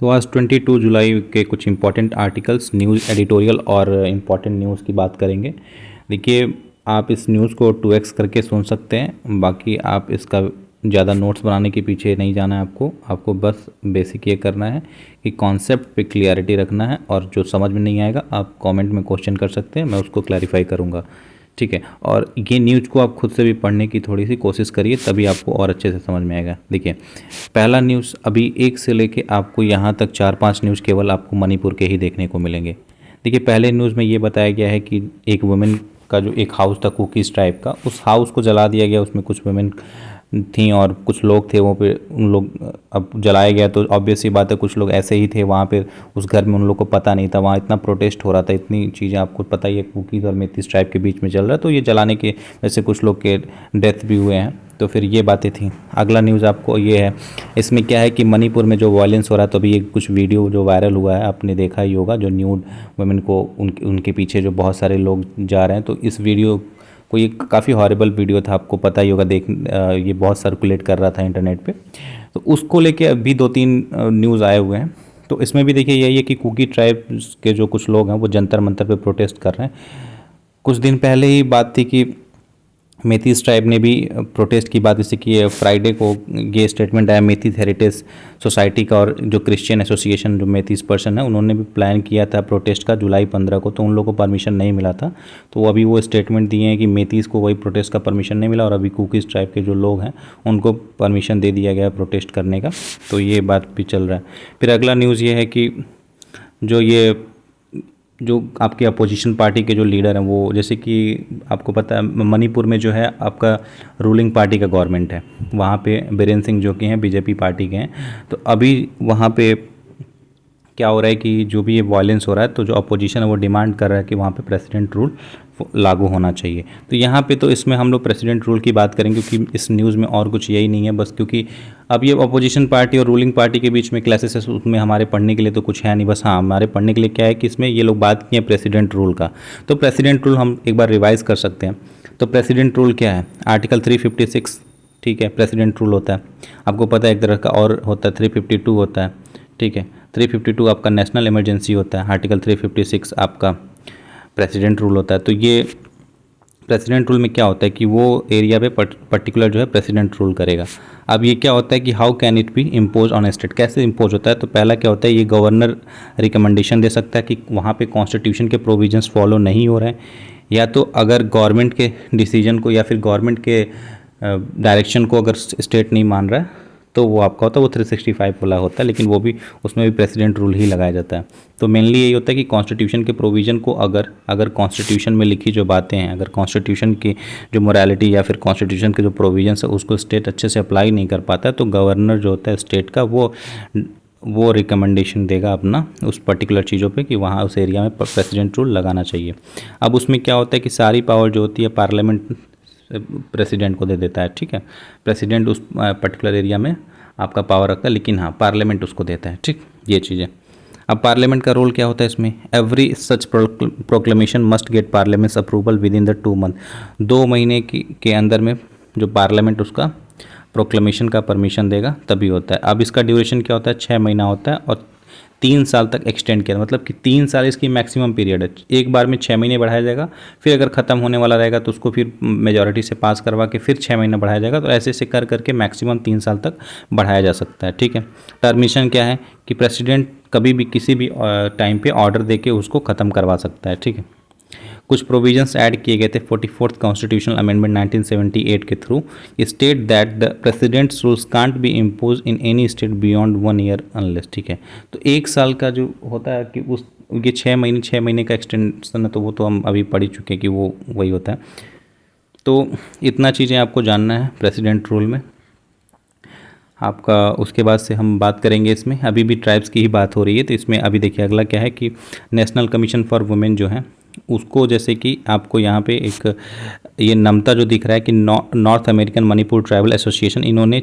तो आज 22 जुलाई के कुछ इम्पॉर्टेंट आर्टिकल्स, न्यूज़ एडिटोरियल और इम्पॉर्टेंट न्यूज़ की बात करेंगे। देखिए, आप इस न्यूज़ को 2x करके सुन सकते हैं। बाकी आप इसका ज़्यादा नोट्स बनाने के पीछे नहीं जाना है आपको बस बेसिक ये करना है कि कॉन्सेप्ट पे क्लियरिटी रखना है, और जो समझ में नहीं आएगा आप कमेंट में क्वेश्चन कर सकते हैं, मैं उसको क्लैरिफाई करूँगा। ठीक है, और ये न्यूज़ को आप खुद से भी पढ़ने की थोड़ी सी कोशिश करिए, तभी आपको और अच्छे से समझ में आएगा। देखिए, पहला न्यूज़, अभी एक से लेके आपको यहाँ तक 4-5 न्यूज़ केवल आपको मणिपुर के ही देखने को मिलेंगे। देखिए, पहले न्यूज़ में ये बताया गया है कि एक वुमेन का जो एक हाउस था कुकीज़ टाइप का, उस हाउस को जला दिया गया। उसमें कुछ वुमेन थी और कुछ लोग थे वो पे, उन लोग अब जलाया गया तो ऑब्वियस सी बात है कुछ लोग ऐसे ही थे वहाँ पे उस घर में, उन लोग को पता नहीं था। वहाँ इतना प्रोटेस्ट हो रहा था, इतनी चीज़ें आपको पता ही है, कुकीज़ और मेथीस ट्राइब के बीच में चल रहा है, तो ये जलाने के वैसे कुछ लोग के डेथ भी हुए हैं। तो फिर ये बातें थी। अगला न्यूज़ आपको ये है, इसमें क्या है कि मणिपुर में जो वायलेंस हो रहा है, तो अभी ये कुछ वीडियो जो वायरल हुआ है आपने देखा ही होगा, जो न्यूड वुमेन को उनके पीछे जो बहुत सारे लोग जा रहे हैं। तो इस वीडियो को, ये काफ़ी हॉरिबल वीडियो था, आपको पता ही होगा, ये बहुत सर्कुलेट कर रहा था इंटरनेट पे। तो उसको लेके अभी 2-3 न्यूज़ आए हुए हैं। तो इसमें भी देखिए यही है कि कुकी ट्राइब के जो कुछ लोग हैं वो जंतर मंतर पे प्रोटेस्ट कर रहे हैं। कुछ दिन पहले ही बात थी कि मेथीस ट्राइब ने भी प्रोटेस्ट की बात इसे की है। फ्राइडे को ये स्टेटमेंट आया मेथीस हेरिटेज सोसाइटी का, और जो क्रिश्चियन एसोसिएशन जो मेथीस पर्सन है उन्होंने भी प्लान किया था प्रोटेस्ट का जुलाई 15 को, तो उन लोगों को परमिशन नहीं मिला था। तो अभी वो स्टेटमेंट दिए हैं कि मेथीस को वही प्रोटेस्ट का परमिशन नहीं मिला, और अभी कुकीज़ ट्राइब के जो लोग हैं उनको परमिशन दे दिया गया प्रोटेस्ट करने का। तो ये बात भी चल रहा है। फिर अगला न्यूज़ ये है कि जो आपके अपोजिशन पार्टी के जो लीडर हैं, वो जैसे कि आपको पता है मणिपुर में जो है आपका रूलिंग पार्टी का गवर्नमेंट है, वहाँ पे बीरेन सिंह जो कि हैं बीजेपी पार्टी के हैं। तो अभी वहाँ पे क्या हो रहा है कि जो भी ये वायलेंस हो रहा है, तो जो अपोजिशन है वो डिमांड कर रहा है कि वहाँ पे प्रेसिडेंट रूल लागू होना चाहिए। तो यहाँ पे तो इसमें हम लोग प्रेसिडेंट रूल की बात करेंगे, क्योंकि इस न्यूज़ में और कुछ यही नहीं है बस, क्योंकि अब ये अपोजिशन पार्टी और रूलिंग पार्टी के बीच में क्लैशेस है, उसमें हमारे पढ़ने के लिए तो कुछ है नहीं। बस हाँ, हमारे पढ़ने के लिए क्या है कि इसमें ये लोग बात किए प्रेसिडेंट रूल का। तो प्रेसिडेंट रूल हम एक बार रिवाइज़ कर सकते हैं। तो प्रेसिडेंट रूल क्या है? आर्टिकल 356, ठीक है, प्रेसिडेंट रूल होता है। आपको पता है एक तरह का और होता है 352 होता है, ठीक है। 352 आपका नेशनल इमरजेंसी होता है, आर्टिकल 356 आपका प्रेसिडेंट रूल होता है। तो ये प्रेसिडेंट रूल में क्या होता है कि वो एरिया पे पर्टिकुलर जो है प्रेसिडेंट रूल करेगा। अब ये क्या होता है कि how can it be impose on state, कैसे इम्पोज होता है? तो पहला क्या होता है, ये गवर्नर रिकमेंडेशन दे सकता है कि वहाँ पे कॉन्स्टिट्यूशन के प्रोविजंस फॉलो नहीं हो रहे हैं, या तो अगर गवर्नमेंट के डिसीजन को या फिर गवर्नमेंट के डायरेक्शन को अगर स्टेट नहीं मान रहा है, तो वो आपका होता है, वो 365 वाला होता है, लेकिन वो भी उसमें भी प्रेसिडेंट रूल ही लगाया जाता है। तो मेनली यही होता है कि कॉन्स्टिट्यूशन के प्रोविज़न को अगर कॉन्स्टिट्यूशन में लिखी जो बातें हैं, अगर कॉन्स्टिट्यूशन की जो मोरालिटी या फिर कॉन्स्टिट्यूशन के जो प्रोविजंस है उसको स्टेट अच्छे से अप्लाई नहीं कर पाता है, तो गवर्नर जो होता है स्टेट का वो रिकमेंडेशन देगा अपना उस पर्टिकुलर चीज़ों पे कि वहाँ उस एरिया में प्रेसिडेंट रूल लगाना चाहिए। अब उसमें क्या होता है कि सारी पावर जो होती है पार्लियामेंट प्रेसिडेंट को दे देता है, ठीक है। प्रेसिडेंट उस पर्टिकुलर एरिया में आपका पावर रखता है, लेकिन हाँ पार्लियामेंट उसको देता है, ठीक, ये चीज़ें। अब पार्लियामेंट का रोल क्या होता है इसमें? Every such proclamation must get parliaments approval with in the 2 month, 2 महीने के अंदर में जो पार्लियामेंट उसका प्रोक्लेमेशन का परमिशन देगा तभी होता है। अब इसका ड्यूरेशन क्या होता है? 6 महीना होता है, और 3 साल तक एक्सटेंड किया, मतलब कि 3 साल इसकी मैक्सिमम पीरियड है। एक बार में 6 महीने बढ़ाया जाएगा, फिर अगर ख़त्म होने वाला रहेगा तो उसको फिर मेजॉरिटी से पास करवा के फिर 6 महीना बढ़ाया जाएगा। तो ऐसे ऐसे कर करके मैक्सिमम 3 साल तक बढ़ाया जा सकता है, ठीक है। परमिशन क्या है कि प्रेसिडेंट कभी भी किसी भी टाइम पे ऑर्डर दे के उसको ख़त्म करवा सकता है, ठीक है। कुछ प्रोविजंस ऐड किए गए थे 44th कॉन्स्टिट्यूशनल अमेंडमेंट 1978 के through, state that the president's rules can't be impose in any state beyond 1 year unless, ठीक है। तो 1 साल का जो होता है कि उस ये 6 महीने का एक्सटेंशन है, तो वो तो हम अभी पढ़ ही चुके हैं कि वो वही होता है। तो इतना चीज़ें आपको जानना है प्रेसिडेंट रूल में आपका। उसके बाद से हम बात करेंगे, इसमें अभी भी ट्राइब्स की ही बात हो रही है, तो इसमें अभी देखिए अगला क्या है कि नेशनल कमीशन फॉर वुमेन जो है उसको, जैसे कि आपको यहाँ पे एक ये नमता जो दिख रहा है कि north American Manipur tribal association, इन्होंने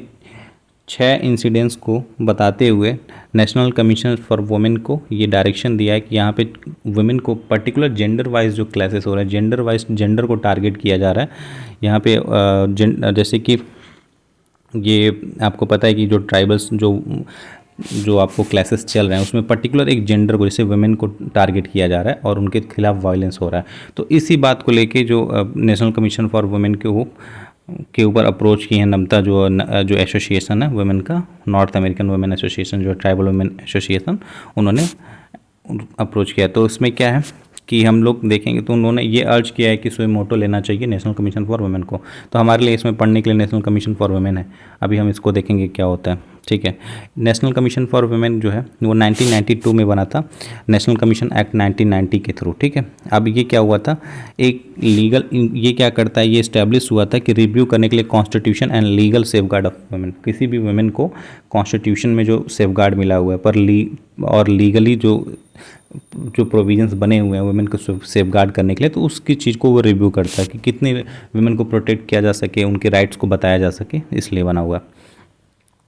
6 इंसिडेंट्स को बताते हुए नेशनल कमीशन फॉर वुमेन को ये डायरेक्शन दिया है कि यहाँ पे वुमेन को पर्टिकुलर जेंडर वाइज जो क्लासेस हो रहे हैं, जेंडर वाइज जेंडर को टारगेट किया जा रहा है यहाँ पे। जैसे कि ये आपको पता है कि जो ट्राइबल्स जो जो आपको क्लासेस चल रहे हैं उसमें पर्टिकुलर एक जेंडर को, जैसे वुमेन को टारगेट किया जा रहा है और उनके खिलाफ वायलेंस हो रहा है। तो इसी बात को लेके जो नेशनल कमीशन फॉर वुमेन के ऊपर अप्रोच की है नमता, जो एसोसिएशन है वुमेन का, नॉर्थ अमेरिकन वुमेन एसोसिएशन, जो ट्राइबल वुमेन एसोसिएशन, उन्होंने अप्रोच किया। तो इसमें क्या है कि हम लोग देखेंगे तो उन्होंने ये अर्ज किया है कि सुई मोटो लेना चाहिए नेशनल कमीशन फॉर वुमेन को। तो हमारे लिए इसमें पढ़ने के लिए नेशनल कमीशन फॉर वुमेन है, अभी हम इसको देखेंगे क्या होता है। ठीक है, नेशनल कमीशन फॉर वुमेन जो है वो 1992 में बना था, नेशनल कमीशन एक्ट 1990 के थ्रू। ठीक है, अब ये क्या हुआ था, एक लीगल, ये क्या करता है, ये इस्टेब्लिश हुआ था कि रिव्यू करने के लिए constitution and legal safeguard of women. किसी भी वुमेन को कॉन्स्टिट्यूशन में जो सेफगार्ड मिला हुआ है और लीगली जो प्रोविजंस बने हुए हैं वुमेन को सेफगार्ड करने के लिए, तो उसकी चीज़ को वो रिव्यू करता है कि कितने वुमेन को प्रोटेक्ट किया जा सके, उनके राइट्स को बताया जा सके, इसलिए बना हुआ।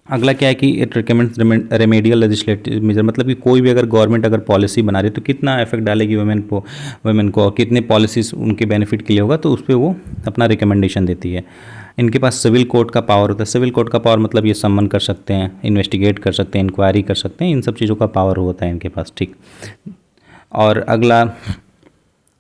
अगला क्या है कि it recommends remedial legislative measure, मतलब कि कोई भी अगर गवर्नमेंट अगर पॉलिसी बना रही है तो कितना इफेक्ट डालेगी वुमेन को और कितने पॉलिसीज उनके बेनिफिट के लिए होगा, तो उस पर वो अपना रिकमेंडेशन देती है। इनके पास सिविल कोर्ट का पावर होता है। सिविल कोर्ट का पावर मतलब ये सम्मन कर सकते हैं, इन्वेस्टिगेट कर सकते हैं, इंक्वायरी कर सकते हैं, इन सब चीज़ों का पावर होता है इनके पास। ठीक, और अगला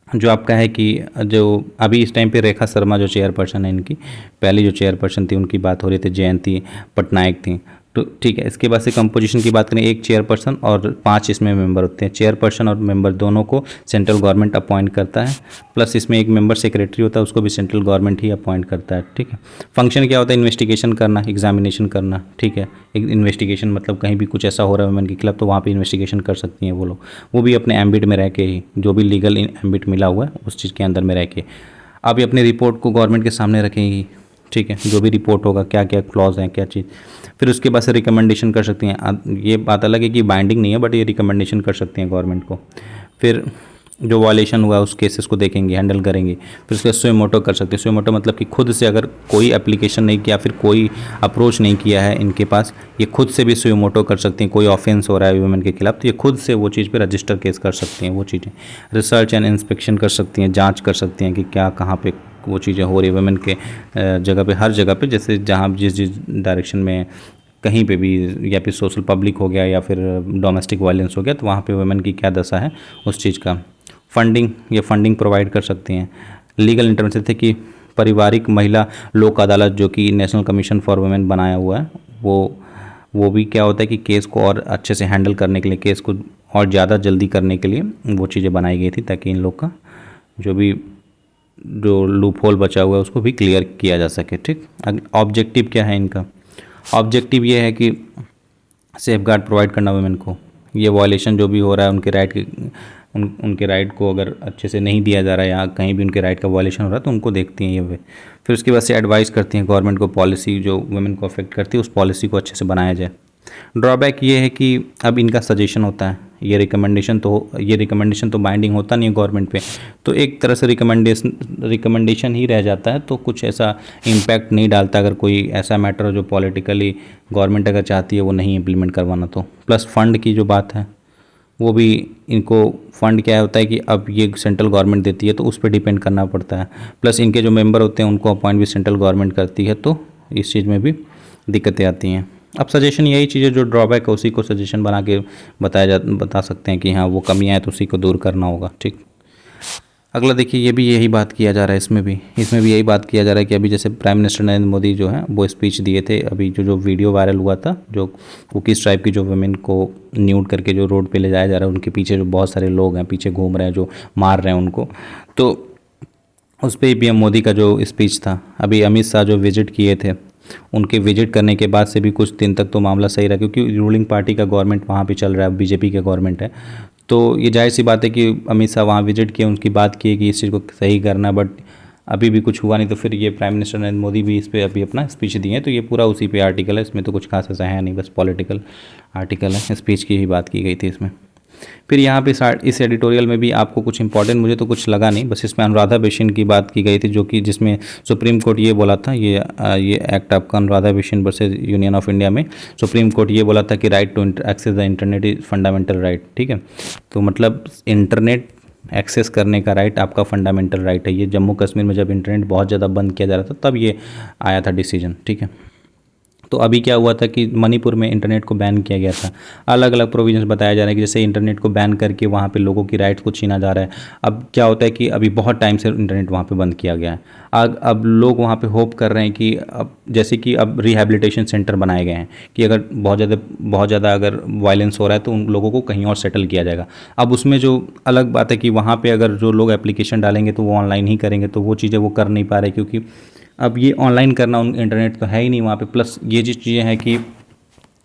जो आपका है कि जो अभी इस टाइम पे रेखा शर्मा जो चेयरपर्सन है इनकी, पहली जो चेयरपर्सन थी उनकी बात हो रही थी, जयंती पटनायक थी। तो ठीक है, इसके बाद से कंपोजिशन की बात करें, एक चेयरपर्सन और 5 इसमें मेंबर होते हैं। चेयरपर्सन और मेंबर दोनों को सेंट्रल गवर्नमेंट अपॉइंट करता है, प्लस इसमें एक मेंबर सेक्रेटरी होता है, उसको भी सेंट्रल गवर्नमेंट ही अपॉइंट करता है। ठीक है, फंक्शन क्या होता है, इन्वेस्टिगेशन करना, एग्जामिनेशन करना। ठीक है, एक इन्वेस्टिगेशन मतलब कहीं भी कुछ ऐसा हो रहा है वुमेन के खिलाफ तो वहाँ पे इन्वेस्टिगेशन कर सकती हैं वो लोग, वो भी अपने एम्बिट में रह के ही, जो भी लीगल एम्बिट मिला हुआ है उस चीज़ के अंदर में रह के अभी अपनी रिपोर्ट को गवर्नमेंट के सामने रखेंगी। ठीक है, जो भी रिपोर्ट होगा, क्या क्या क्लॉज हैं, क्या चीज़, फिर उसके बाद से रिकमेंडेशन कर सकती हैं। ये बात अलग है कि बाइंडिंग नहीं है, बट ये रिकमेंडेशन कर सकती हैं गवर्नमेंट को। फिर जो वायलेशन हुआ उस केसेस को देखेंगे, हैंडल करेंगे। फिर उसके बाद सुमोटो कर सकते हैं। सुमोटो मतलब कि खुद से अगर कोई एप्लीकेशन नहीं किया, फिर कोई अप्रोच नहीं किया है इनके पास, ये खुद से भी सुमोटो कर सकती हैं। कोई ऑफेंस हो रहा है वुमेन के खिलाफ तो ये खुद से वो चीज़ पे रजिस्टर केस कर सकती हैं। वो चीज़ें रिसर्च एंड इंस्पेक्शन कर सकती हैं, जाँच कर सकती हैं कि क्या कहाँ पर वो चीज़ें हो रही है वुमेन के जगह पे, हर जगह पे, जैसे जहाँ जिस डायरेक्शन में कहीं पे भी, या फिर सोशल पब्लिक हो गया या फिर डोमेस्टिक वायलेंस हो गया, तो वहाँ पे वुमेन की क्या दशा है उस चीज़ का। फंडिंग प्रोवाइड कर सकती हैं। लीगल इंटरवेंशन थे कि पारिवारिक महिला लोक अदालत जो कि नेशनल कमीशन फॉर वुमेन बनाया हुआ है, वो भी क्या होता है कि केस को और अच्छे से हैंडल करने के लिए, केस को और ज़्यादा जल्दी करने के लिए वो चीज़ें बनाई गई थी, ताकि इन लोग का जो लूप होल बचा हुआ है उसको भी क्लियर किया जा सके। ठीक, ऑब्जेक्टिव क्या है इनका, ऑब्जेक्टिव ये है कि सेफ गार्ड प्रोवाइड करना वुमेन को, ये वायलेशन जो भी हो रहा है उनके उनके राइट को अगर अच्छे से नहीं दिया जा रहा है या कहीं भी उनके राइट का वायलेशन हो रहा है तो उनको देखती हैं ये वे। फिर उसके बाद से एडवाइस करती हैं गवर्नमेंट को, पॉलिसी जो वुमेन को अफेक्ट करती है उस पॉलिसी को अच्छे से बनाया जाए। ड्रॉबैक ये है कि अब इनका सजेशन होता है, ये रिकमेंडेशन तो बाइंडिंग होता नहीं है गवर्नमेंट पे, तो एक तरह से रिकमेंडेशन ही रह जाता है, तो कुछ ऐसा इम्पैक्ट नहीं डालता अगर कोई ऐसा मैटर हो जो पॉलिटिकली गवर्नमेंट अगर चाहती है वो नहीं इम्प्लीमेंट करवाना तो। प्लस फंड की जो बात है वो भी, इनको फंड क्या होता है कि अब ये सेंट्रल गवर्नमेंट देती है तो उस पर डिपेंड करना पड़ता है। प्लस इनके जो मेंबर होते हैं उनको अपॉइंट भी सेंट्रल गवर्नमेंट करती है, तो इस चीज़ में भी दिक्कतें आती हैं। अब सजेशन यही चीज़ें जो ड्रॉबैक है उसी को सजेशन बना के बता सकते हैं कि हाँ वो कमियाँ हैं तो उसी को दूर करना होगा। ठीक, अगला देखिए, ये भी यही बात किया जा रहा है, इसमें भी यही बात किया जा रहा है कि अभी जैसे प्राइम मिनिस्टर नरेंद्र मोदी जो है वो स्पीच दिए थे, अभी जो वीडियो वायरल हुआ था, जो कुकीज़ ट्राइब की जो वुमेन को न्यूड करके जो रोड पे ले जाया जा रहा है, उनके पीछे जो बहुत सारे लोग हैं पीछे घूम रहे हैं जो मार रहे हैं उनको, तो उस पर पीएम मोदी का जो स्पीच था, अभी अमित शाह जो विजिट किए थे, उनके विजिट करने के बाद से भी कुछ दिन तक तो मामला सही रहा, क्योंकि रूलिंग पार्टी का गवर्नमेंट वहाँ पे चल रहा है, बीजेपी का गवर्नमेंट है, तो ये जाहिर सी बात है कि अमित शाह वहाँ विजिट किए, उनकी बात की कि इस चीज़ को सही करना, बट अभी भी कुछ हुआ नहीं। तो फिर ये प्राइम मिनिस्टर नरेंद्र मोदी भी इस पर अभी अपना स्पीच दिए हैं, तो ये पूरा उसी पे आर्टिकल है, इसमें तो कुछ खास ऐसा है नहीं, बस पॉलिटिकल आर्टिकल है, स्पीच की ही बात की गई थी इसमें। फिर यहाँ पे इस एडिटोरियल में भी आपको कुछ इंपॉर्टेंट मुझे तो कुछ लगा नहीं, बस इसमें अनुराधा बेसिन की बात की गई थी, जो कि जिसमें सुप्रीम कोर्ट ये बोला था, ये एक्ट आपका Anuradha Bhasin versus union of India में सुप्रीम कोर्ट ये बोला था कि right to access the internet is fundamental right. ठीक है, तो मतलब इंटरनेट एक्सेस करने का राइट आपका फंडामेंटल राइट है। ये जम्मू कश्मीर में जब इंटरनेट बहुत ज़्यादा बंद किया जा रहा था तब ये आया था डिसीजन। ठीक है, तो अभी क्या हुआ था कि मणिपुर में इंटरनेट को बैन किया गया था। अलग अलग प्रोविजंस बताया जा रहा है कि जैसे इंटरनेट को बैन करके वहाँ पे लोगों की राइट्स को छीना जा रहा है। अब क्या होता है कि अभी बहुत टाइम से इंटरनेट वहाँ पे बंद किया गया है। अब लोग वहाँ पे होप कर रहे हैं कि अब जैसे कि अब रिहैबिलिटेशन सेंटर बनाए गए हैं कि अगर बहुत ज़्यादा अगर वायलेंस हो रहा है तो उन लोगों को कहीं और सेटल किया जाएगा। अब उसमें जो अलग बात है कि वहाँ पे अगर जो लोग एप्लीकेशन डालेंगे तो वो ऑनलाइन ही करेंगे, तो वो चीज़ें वो कर नहीं पा रहे क्योंकि अब ये ऑनलाइन करना उन इंटरनेट तो है ही नहीं वहाँ पे। प्लस ये जो चीज़ें हैं कि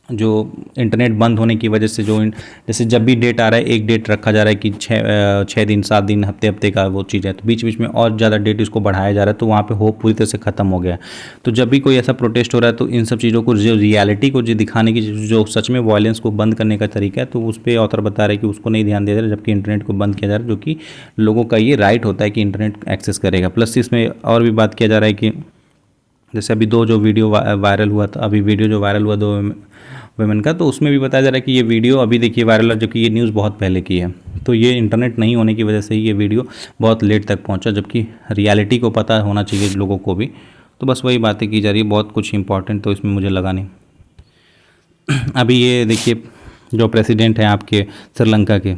जो इंटरनेट बंद होने की वजह से जो जैसे जब भी डेट आ रहा है एक डेट रखा जा रहा है कि 6 दिन 7 दिन हफ्ते हफ्ते का वो चीज़ है, तो बीच बीच में और ज़्यादा डेट इसको बढ़ाया जा रहा है, तो वहाँ पे होप पूरी तरह से ख़त्म हो गया है। तो जब भी कोई ऐसा प्रोटेस्ट हो रहा है तो इन सब चीज़ों को जो रियलिटी को जो दिखाने की जो सच में वायलेंस को बंद करने का तरीका है, तो उस पर ऑथर बता रहे हैं कि उसको नहीं ध्यान दिया जा रहा, जबकि इंटरनेट को बंद किया जा रहा है, जो कि लोगों का ये राइट होता है कि इंटरनेट एक्सेस करेगा। प्लस इसमें और भी बात किया जा रहा है कि जैसे अभी दो जो वीडियो वायरल हुआ था, अभी वीडियो जो वायरल हुआ 2 वुमेन का, तो उसमें भी बताया जा रहा है कि ये वीडियो अभी देखिए वायरल है, जबकि ये न्यूज़ बहुत पहले की है। तो ये इंटरनेट नहीं होने की वजह से ही ये वीडियो बहुत लेट तक पहुंचा, जबकि रियलिटी को पता होना चाहिए लोगों को भी। तो बस वही बातें की जा रही है, बहुत कुछ इंपॉर्टेंट तो इसमें मुझे लगा नहीं। अभी ये देखिए जो प्रेसिडेंट हैं आपके श्रीलंका के,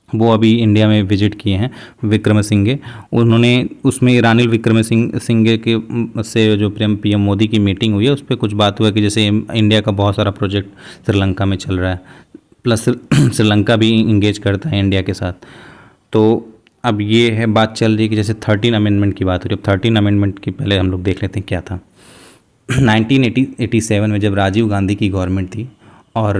वो अभी इंडिया में विजिट किए हैं, विक्रमसिंघे। उन्होंने उसमें रानिल विक्रमसिंघे के से जो पीएम मोदी की मीटिंग हुई है उस पर कुछ बात हुआ कि जैसे इंडिया का बहुत सारा प्रोजेक्ट श्रीलंका में चल रहा है, प्लस श्रीलंका भी इंगेज करता है इंडिया के साथ। तो अब ये है बात चल रही है कि जैसे 13 अमेंडमेंट की बात हो रही है। अब 13 अमेंडमेंट की पहले हम लोग देख लेते हैं क्या था। 1987 में जब राजीव गांधी की गवर्नमेंट थी और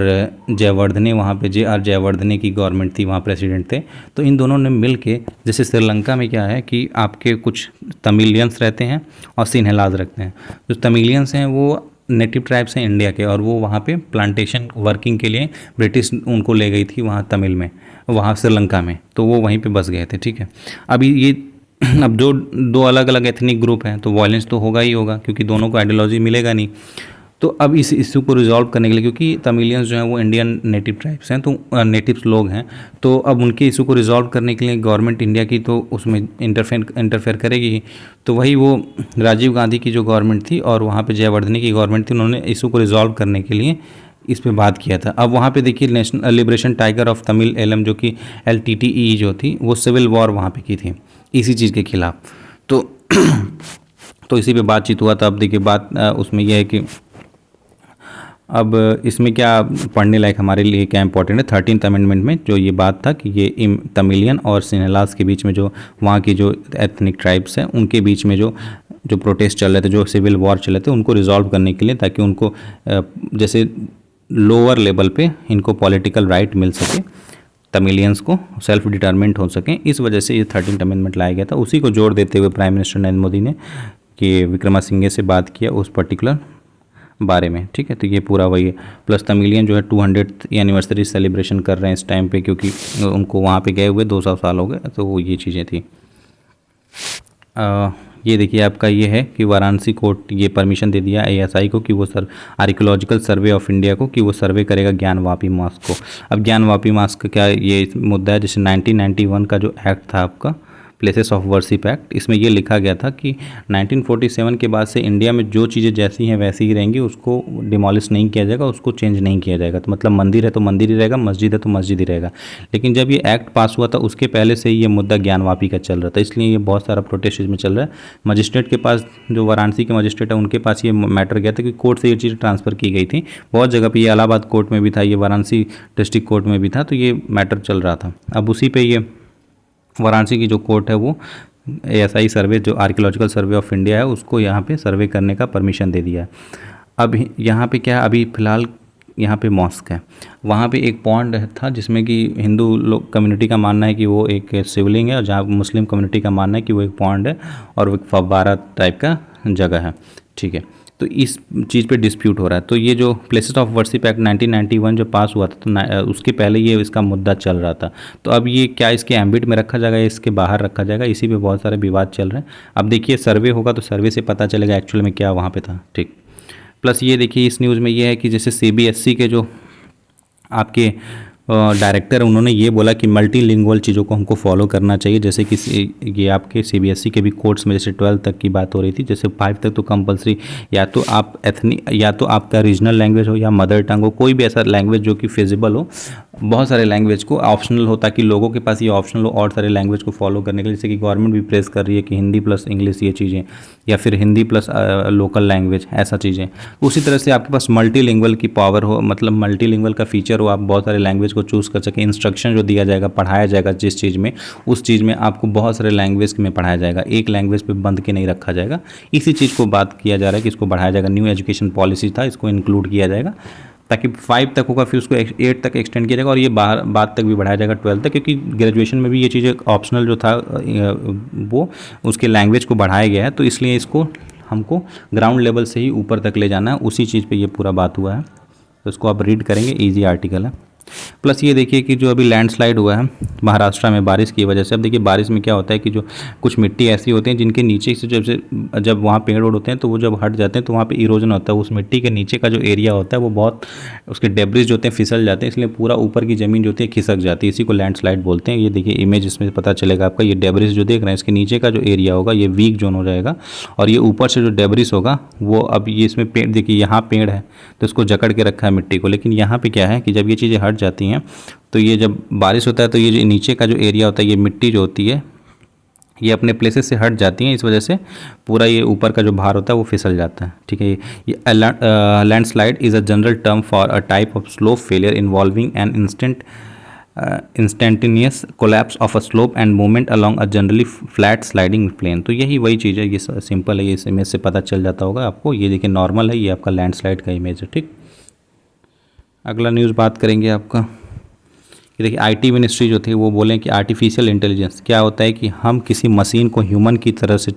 जयवर्धने वहाँ पे JR जयवर्धने की गवर्नमेंट थी, वहाँ प्रेसिडेंट थे, तो इन दोनों ने मिल के, जैसे श्रीलंका में क्या है कि आपके कुछ तमिलियंस रहते हैं और सिन्हलाज रखते हैं। जो तमिलियंस हैं वो नेटिव ट्राइब्स हैं इंडिया के, और वो वहाँ पे प्लांटेशन वर्किंग के लिए ब्रिटिश उनको ले गई थी वहाँ तमिल में, वहाँ श्रीलंका में, तो वो वहीं पे बस गए थे। ठीक है, अभी ये अब जो दो अलग अलग एथनिक ग्रुप हैं तो वायलेंस तो होगा ही होगा, क्योंकि दोनों को आइडियोलॉजी मिलेगा नहीं। तो अब इस इशू को रिजॉल्व करने के लिए, क्योंकि तमिलियंस जो हैं वो इंडियन नेटिव ट्राइब्स हैं, तो नेटिव्स लोग हैं, तो अब उनके इशू को रिजॉल्व करने के लिए गवर्नमेंट इंडिया की तो उसमें इंटरफेयर करेगी ही। तो वही वो राजीव गांधी की जो गवर्नमेंट थी और वहाँ पे जयवर्धने की गवर्नमेंट थी, उन्होंने इशू को रिजॉल्व करने के लिए इस पे बात किया था। अब वहाँ पे देखिए national liberation tiger of Tamil Eelam, जो कि LTTE जो थी, वो सिविल वॉर वहाँ पे की थी इसी चीज़ के खिलाफ। तो इसी पे बातचीत हुआ था। अब देखिए बात उसमें यह है कि अब इसमें क्या पढ़ने लायक हमारे लिए क्या इंपॉर्टेंट है, 13th अमेंडमेंट में जो ये बात था कि ये तमिलियन और सिन्हलास के बीच में जो वहाँ की जो एथनिक ट्राइब्स हैं उनके बीच में जो प्रोटेस्ट चल रहे थे, जो सिविल वॉर चल रहे थे, उनको रिजॉल्व करने के लिए, ताकि उनको जैसे लोअर लेवल पे इनको पॉलिटिकल राइट मिल सके, तमिलियंस को सेल्फ डिटरमेंट हो सकें, इस वजह से ये 13th अमेंडमेंट लाया गया था। उसी को जोड़ देते हुए प्राइम मिनिस्टर नरेंद्र मोदी ने कि विक्रमासिंघे से बात किया उस पर्टिकुलर बारे में। ठीक है, तो ये पूरा वही है। प्लस तमिलियन जो है 200th एनिवर्सरी सेलिब्रेशन कर रहे हैं इस टाइम पे, क्योंकि उनको वहाँ पे गए हुए 200 साल हो गए, तो वो ये चीज़ें थी। ये देखिए आपका ये है कि वाराणसी कोर्ट ये परमिशन दे दिया ASI को कि वो आर्कियोलॉजिकल सर्वे ऑफ इंडिया को कि वो सर्वे करेगा ज्ञानवापी मॉस्क को। अब ज्ञानवापी मॉस्क का क्या ये मुद्दा है, जैसे 1991 का जो एक्ट था आपका प्लेसेस ऑफ वर्शिप एक्ट, इसमें ये लिखा गया था कि 1947 के बाद से इंडिया में जो चीज़ें जैसी हैं वैसी ही रहेंगी, उसको डिमोलिश नहीं किया जाएगा, उसको चेंज नहीं किया जाएगा। तो मतलब मंदिर है तो मंदिर ही रहेगा, मस्जिद है तो मस्जिद ही रहेगा। लेकिन जब ये एक्ट पास हुआ था उसके पहले से ही ये मुद्दा ज्ञानवापी का चल रहा था, इसलिए ये बहुत सारा प्रोटेस्ट इसमें चल रहा है। मजिस्ट्रेट के पास, जो वाराणसी के मजिस्ट्रेट है उनके पास ये मैटर गया था कि कोर्ट से ये चीज़ ट्रांसफ़र की गई थी। बहुत जगह पर ये इलाहाबाद कोर्ट में भी था, ये वाराणसी डिस्ट्रिक्ट कोर्ट में भी था, तो ये मैटर चल रहा था। अब उसी पर ये वाराणसी की जो कोर्ट है वो ASI सर्वे, जो आर्कियोलॉजिकल सर्वे ऑफ इंडिया है, उसको यहाँ पे सर्वे करने का परमिशन दे दिया है। अब यहाँ पे क्या, अभी फ़िलहाल यहाँ पे मॉस्क है, वहाँ पे एक पॉन्ड था जिसमें कि हिंदू लोग कम्युनिटी का मानना है कि वो एक शिवलिंग है, और जहाँ मुस्लिम कम्युनिटी का मानना है कि वो एक पॉन्ड है और वो एक फव्वारा टाइप का जगह है। ठीक है, तो इस चीज़ पे डिस्प्यूट हो रहा है। तो ये जो प्लेसेस ऑफ वर्शिप एक्ट 1991 जो पास हुआ था, तो उसके पहले ये इसका मुद्दा चल रहा था। तो अब ये क्या इसके एम्बिट में रखा जाएगा या इसके बाहर रखा जाएगा, इसी पे बहुत सारे विवाद चल रहे हैं। अब देखिए सर्वे होगा तो सर्वे से पता चलेगा एक्चुअल में क्या वहाँ पे था। ठीक, प्लस ये देखिए इस न्यूज़ में ये है कि जैसे CBSE के जो आपके डायरेक्टर उन्होंने ये बोला कि मल्टीलिंगुअल चीज़ों को हमको फॉलो करना चाहिए, जैसे कि ये आपके सीबीएसई के भी कोर्स में जैसे 12 तक की बात हो रही थी, जैसे 5 तक तो कंपलसरी या तो आप या तो आपका रीजनल लैंग्वेज हो या मदर टंग हो, कोई भी ऐसा लैंग्वेज जो कि फिजिबल हो। बहुत सारे लैंग्वेज को ऑप्शनल हो ताकि लोगों के पास ये ऑप्शनल हो और सारे लैंग्वेज को फॉलो करने के लिए, जैसे कि गवर्नमेंट भी प्रेस कर रही है कि हिंदी प्लस इंग्लिश ये चीज़ें, या फिर हिंदी प्लस लोकल लैंग्वेज ऐसा चीज़ें। उसी तरह से आपके पास मल्टीलिंगुअल की पावर हो, मतलब मल्टीलिंगुअल का फीचर हो, आप बहुत सारे लैंग्वेज को चूज़ कर सकें। इंस्ट्रक्शन जो दिया जाएगा, पढ़ाया जाएगा जिस चीज़ में, उस चीज़ में आपको बहुत सारे लैंग्वेज में पढ़ाया जाएगा, एक लैंग्वेज पे बंद के नहीं रखा जाएगा। इसी चीज़ को बात किया जा रहा है कि इसको बढ़ाया जाएगा। न्यू एजुकेशन पॉलिसी था, इसको इंक्लूड किया जाएगा ताकि 5 तक होगा, फिर उसको 8 तक एक्सटेंड किया जाएगा और ये बाद तक भी बढ़ाया जाएगा 12 तक, क्योंकि ग्रेजुएशन में भी ये चीज़ें ऑप्शनल जो था वो उसके लैंग्वेज को बढ़ाया गया है, तो इसलिए इसको हमको ग्राउंड लेवल से ही ऊपर तक ले जाना है। उसी चीज़ पे ये पूरा बात हुआ है, तो इसको आप रीड करेंगे, ईजी आर्टिकल है। प्लस ये देखिए कि जो अभी लैंडस्लाइड हुआ है महाराष्ट्र में बारिश की वजह से, अब देखिए बारिश में क्या होता है कि जो कुछ मिट्टी ऐसी होती है जिनके नीचे से जब वहाँ पेड़ ओड़ होते हैं तो वो जब हट जाते हैं तो वहाँ पे इरोजन होता है, उस मिट्टी के नीचे का जो एरिया होता है वो बहुत उसके डेब्रिज जो होते हैं फिसल जाते हैं, इसलिए पूरा ऊपर की ज़मीन जो होती है खिसक जाती है, इसी को लैंडस्लाइड बोलते हैं। ये देखिए इमेज, इसमें पता चलेगा आपका, ये डेब्रिज जो देख रहे हैं इसके नीचे का जो एरिया होगा ये वीक जोन हो जाएगा, और ये ऊपर से जो डेब्रिज होगा वो, अब ये इसमें पेड़ देखिए, यहाँ पेड़ है तो इसको जकड़ के रखा है मिट्टी को, लेकिन यहाँ पे क्या है कि जब ये चीज़ें हट जाती हैं तो ये जब बारिश होता है तो ये जो नीचे का जो एरिया होता है, ये मिट्टी जो होती है ये अपने प्लेसेस से हट जाती हैं, इस वजह से पूरा ये ऊपर का जो भार होता है वो फिसल जाता है। ठीक है, ये landslide is a general term for a type of slope failure involving an instantaneous collapse of a slope and movement along a generally flat sliding plane. तो यही वही चीज़ है, ये सिंपल है, ये इस इमेज से पता चल जाता होगा आपको। ये देखिए नॉर्मल है, ये आपका लैंडस्लाइड का इमेज है। ठीक, अगला न्यूज़ बात करेंगे आपका, कि देखिए आईटी मिनिस्ट्री जो थी वो बोलें कि आर्टिफिशियल इंटेलिजेंस क्या होता है कि हम किसी मशीन को ह्यूमन की तरह से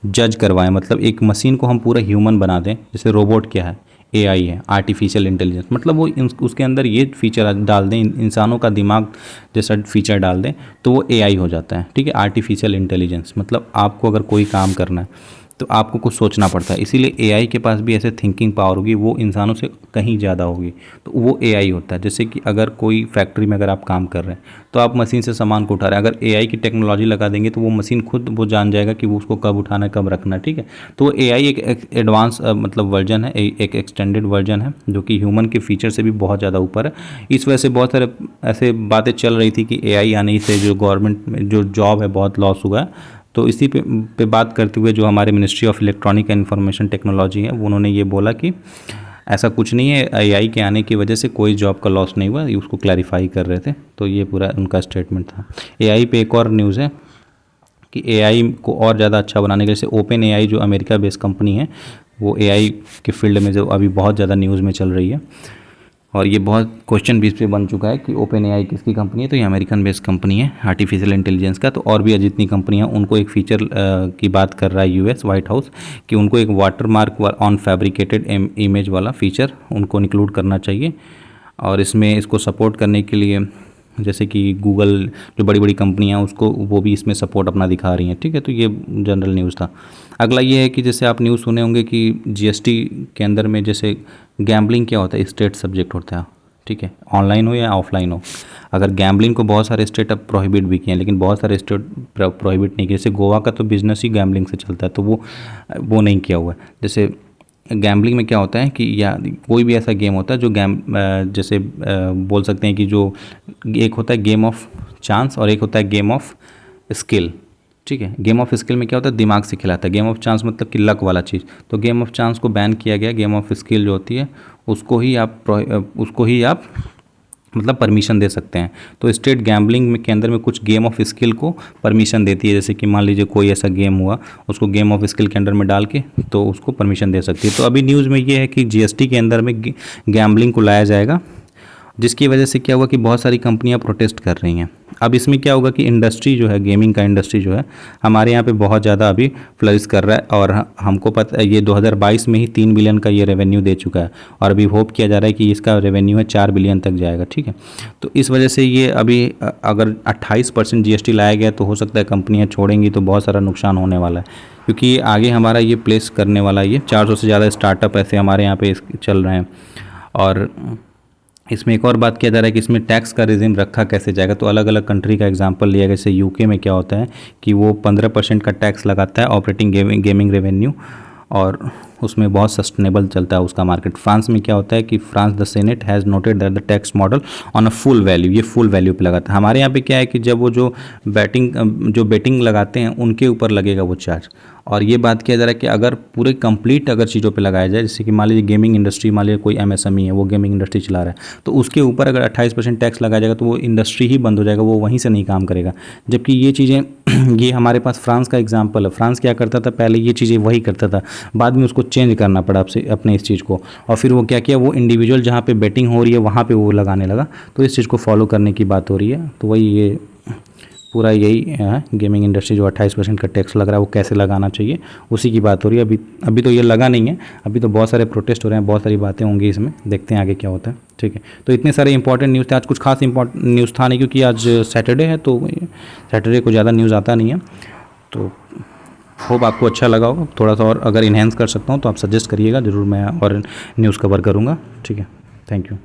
जज करवाएं, मतलब एक मशीन को हम पूरा ह्यूमन बना दें। जैसे रोबोट क्या है, एआई है, आर्टिफिशियल इंटेलिजेंस, मतलब वो उसके अंदर ये फीचर डाल दें, इंसानों का दिमाग जैसा फीचर डाल दें तो वो एआई हो जाता है। ठीक है, आर्टिफिशियल इंटेलिजेंस मतलब आपको अगर कोई काम करना है तो आपको कुछ सोचना पड़ता है, इसीलिए एआई के पास भी ऐसे थिंकिंग पावर होगी, वो इंसानों से कहीं ज़्यादा होगी, तो वो एआई होता है। जैसे कि अगर कोई फैक्ट्री में अगर आप काम कर रहे हैं तो आप मशीन से सामान को उठा रहे हैं, अगर एआई की टेक्नोलॉजी लगा देंगे तो वो मशीन खुद वो जान जाएगा कि वो उसको कब उठाना है कब रखना है। ठीक है, तो वो एआई एक एडवांस मतलब वर्जन है, एक एक्सटेंडेड वर्जन है जो कि ह्यूमन के फीचर से भी बहुत ज़्यादा ऊपर है। इस वजह से बहुत सारे ऐसे बातें चल रही थी कि एआई आने से जो गवर्नमेंट में जो जॉब है बहुत लॉस हुआ है। तो इसी पे बात करते हुए जो हमारे ministry of electronic and information technology है उन्होंने ये बोला कि ऐसा कुछ नहीं है, एआई के आने की वजह से कोई जॉब का लॉस नहीं हुआ, ये उसको क्लैरिफाई कर रहे थे। तो ये पूरा उनका स्टेटमेंट था। एआई पे एक और न्यूज़ है कि एआई को और ज़्यादा अच्छा बनाने के लिए, जैसे ओपन एआई जो अमेरिका बेस्ड कंपनी है वो एआई के फील्ड में जो अभी बहुत ज़्यादा न्यूज़ में चल रही है और ये बहुत क्वेश्चन भी इस पर बन चुका है कि ओपन एआई किसकी कंपनी है, तो ये अमेरिकन बेस्ड कंपनी है आर्टिफिशियल इंटेलिजेंस का। तो और भी जितनी कंपनियां उनको एक फीचर की बात कर रहा है यूएस वाइट हाउस कि उनको एक वाटरमार्क ऑन फैब्रिकेटेड इमेज वाला फीचर उनको इंक्लूड करना चाहिए, और इसमें इसको सपोर्ट करने के लिए जैसे कि गूगल जो बड़ी बड़ी कंपनियां उसको वो भी इसमें सपोर्ट अपना दिखा रही हैं। ठीक है, तो ये जनरल न्यूज़ था। अगला ये है कि जैसे आप न्यूज़ सुने होंगे कि जीएसटी के अंदर में जैसे गैम्बलिंग क्या होता है, स्टेट सब्जेक्ट होता है। ठीक है, ऑनलाइन हो या ऑफलाइन हो। अगर गैम्बलिंग को बहुत सारे स्टेट अब प्रोहिबिट भी किए हैं, लेकिन बहुत सारे स्टेट प्रोहिबिट नहीं किए। जैसे गोवा का तो बिजनेस ही गैम्बलिंग से चलता है, तो वो नहीं किया हुआ है। जैसे गैम्बलिंग में क्या होता है कि या कोई भी ऐसा गेम होता है जो जैसे बोल सकते हैं कि जो एक होता है गेम ऑफ चांस और एक होता है गेम ऑफ स्किल। ठीक है, गेम ऑफ स्किल में क्या होता है, दिमाग से खिलाता है। गेम ऑफ चांस मतलब कि लक वाला चीज़, तो गेम ऑफ चांस को बैन किया गया। गेम ऑफ स्किल जो होती है उसको ही आप मतलब परमिशन दे सकते हैं। तो स्टेट गैम्बलिंग में के अंदर में कुछ गेम ऑफ स्किल को परमिशन देती है, जैसे कि मान लीजिए कोई ऐसा गेम हुआ उसको गेम ऑफ स्किल के अंडर में डाल के तो उसको परमिशन दे सकती है। तो अभी न्यूज़ में ये है कि जीएसटी के अंदर में गैम्बलिंग को लाया जाएगा, जिसकी वजह से क्या हुआ कि बहुत सारी कंपनियां प्रोटेस्ट कर रही हैं। अब इसमें क्या होगा कि इंडस्ट्री जो है, गेमिंग का इंडस्ट्री जो है हमारे यहाँ पे बहुत ज़्यादा अभी फ्लरिश कर रहा है, और हमको पता है ये 2022 में ही 3 बिलियन का ये रेवेन्यू दे चुका है, और अभी होप किया जा रहा है कि इसका रेवेन्यू है 4 बिलियन तक जाएगा। ठीक है, तो इस वजह से ये अभी अगर 28% जीएसटी लाया गया तो हो सकता है कंपनियाँ छोड़ेंगी तो बहुत सारा नुकसान होने वाला है, क्योंकि आगे हमारा ये प्लेस करने वाला ये 400 से ज़्यादा स्टार्टअप ऐसे हमारे यहाँ पे चल रहे हैं। और इसमें एक और बात किया जा रहा है कि इसमें टैक्स का रिजिम रखा कैसे जाएगा। तो अलग अलग कंट्री का एग्जांपल लिया गया, जैसे यूके में क्या होता है कि वो 15% का टैक्स लगाता है ऑपरेटिंग गेमिंग रेवेन्यू, और उसमें बहुत सस्टेनेबल चलता है उसका मार्केट। फ्रांस में क्या होता है कि France the senate has noted that the tax model on a full value, ये फुल वैल्यू पे लगाता है। हमारे यहाँ पे क्या है कि जब वो जो बेटिंग लगाते हैं उनके ऊपर लगेगा वो चार्ज। और ये बात किया जा रहा है कि अगर पूरे कंप्लीट अगर चीज़ों पे लगाया जाए, जैसे कि मान लीजिए गेमिंग इंडस्ट्री, मान लीजिए कोई एमएसएमई है वो गेमिंग इंडस्ट्री चला रहा है, तो उसके ऊपर अगर 28% टैक्स लगाया जाएगा तो वो इंडस्ट्री ही बंद हो जाएगा, वो वहीं से नहीं काम करेगा। जबकि ये चीज़ें ये हमारे पास फ्रांस का एग्जाम्पल है। फ्रांस क्या करता था, पहले ये चीज़ें वही करता था, बाद में उसको चेंज करना पड़ा अपने इस चीज़ को, और फिर वो क्या किया, वो इंडिविजुअल जहाँ पे बेटिंग हो रही है वहाँ पे वो लगाने लगा। तो इस चीज़ को फॉलो करने की बात हो रही है। तो वही ये पूरा यही है, गेमिंग इंडस्ट्री जो 28% का टैक्स लग रहा है वो कैसे लगाना चाहिए, उसी की बात हो रही है। अभी तो ये लगा नहीं है, अभी तो बहुत सारे प्रोटेस्ट हो रहे हैं, बहुत सारी बातें होंगी इसमें, देखते हैं आगे क्या होता है। ठीक है, तो इतने सारे इंपॉर्टेंट न्यूज़ थे आज। कुछ खास इंपॉर्टेंट न्यूज़ था नहीं, क्योंकि आज सैटरडे है, तो सैटरडे को ज़्यादा न्यूज़ आता नहीं है। तो होप आपको अच्छा लगा होगा। थोड़ा सा और अगर इन्हेंस कर सकता हूँ तो आप सजेस्ट करिएगा, ज़रूर मैं और न्यूज़ कवर करूँगा। ठीक है, थैंक यू।